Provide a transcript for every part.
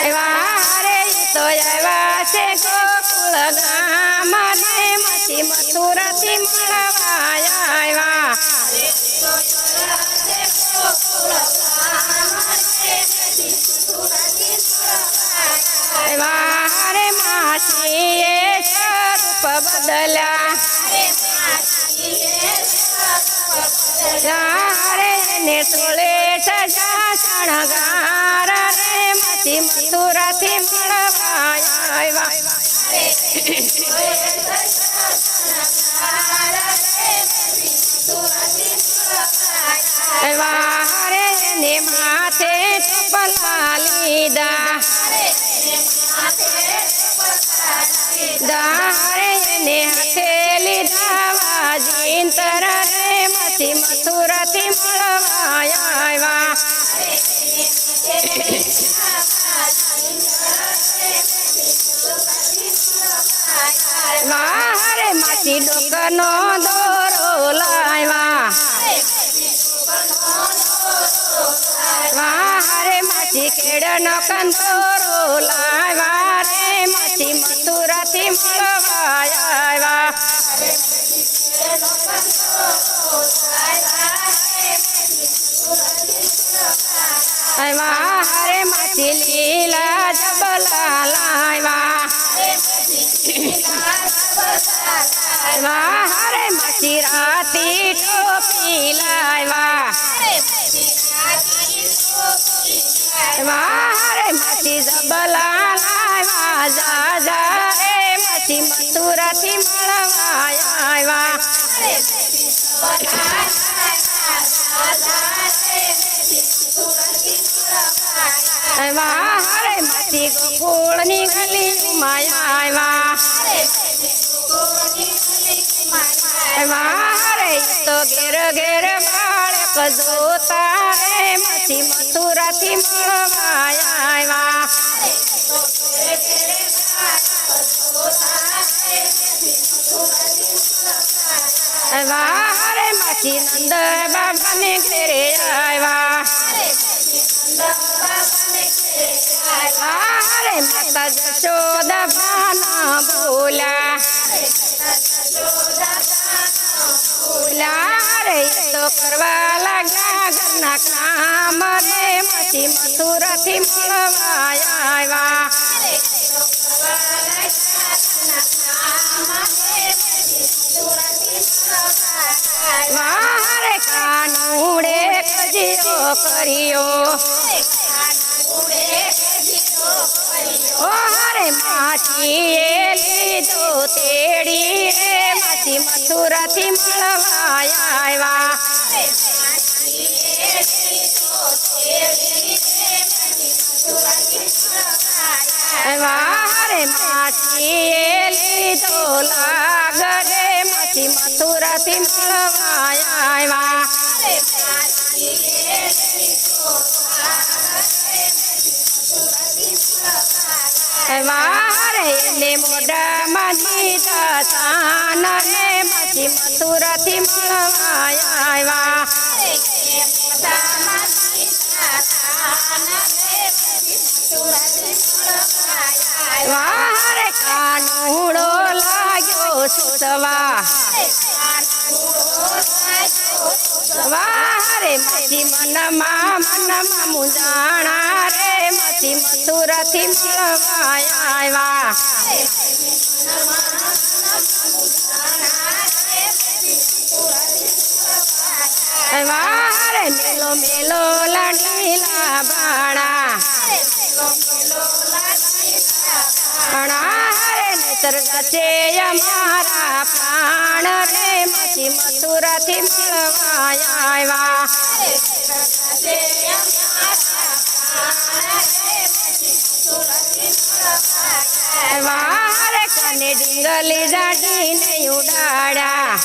વારે તો આવ્યા છે ગોકુળ ગામ રે મથી મથુરાથી મળવા આવ્યા વારે માસીએ સ્વરૂપ બદલ્યા રે ને તોળે સજા શણગાર રે મથી મથુરાથી મળવા આવ્યા વારે ને માથે ટપલા લીધા દારે ને હાથે લીધા વાજીંતર રે મથી મથુરાથી મળવા આવ્યા વારે માથી ડોકનો દોરો લાવ્યા વારે માથી કેળનો કંદોરો લાવ્યા રે મથી મથુરાથી મળવા આવ્યા વારે માથી લીલા જબલા લાવ્યા વારે માથી રાતી ટોપી લાવ્યા વારે માથી જબલા લાવ્યા જાજા રે મથી મથુરાથી મળવા આવ્યા વારે મથી ગોકુળની ગલીમાં આવ્યા વારે તો ઘેર ઘેર બાળક જોતા રે મથી મથુરાથી મળવા આવ્યા વારે મથી નંદ બાબાને ઘેરે આવ્યા વારે માતા જશોદા બાના બોલ્યા રે તો કરવા લાગ્યા ઘરના કામ રે મથી મથુરાથી મળવા આવ્યા વારે કાનુડે કજીરો કર્યો ઓ હરે માછીએ લીધો તેડી રે મથી મથુરાથી મળવા આવ્યા વારે માછીએ લીધો લાગ રે મથી મથુરાથી મળવા આવ્યા વારે ને મોઢામાં દીધા સાન રે મથી મથુરાથી મળવા આવ્યા વારે કાનુડો લાગ્યો સુતવા વારે મથી મનમાં મુંજાણા રે મથી મથુરાથી મળવા આવ્યા વારે મેલો મેલો લાડીલા બાણા રે નેતર ગસે અમારા પ્રાણ રે મથી મથુરાથી મળવા આવ્યા વારે કને ડીંગલી દાઢીને ઉડાડ્યા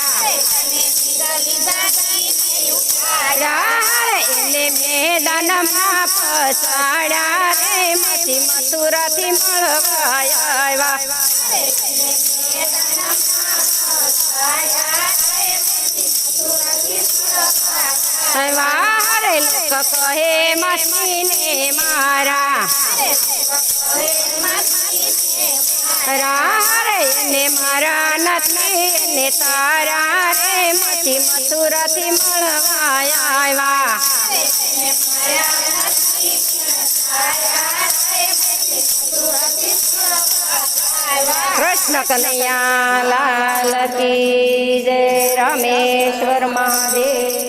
એને મેદાનમાં પસાડ્યા રે મથી મથુરાથી મળવા આવ્યા વારે લોક કહે માસીને મારા રે એને મારા નથી એને તારા રે મથી મથુરાથી મળવા આવ્યા કૃષ્ણ કનૈયા લાલ કી જય રામેશ્વર મહાદેવ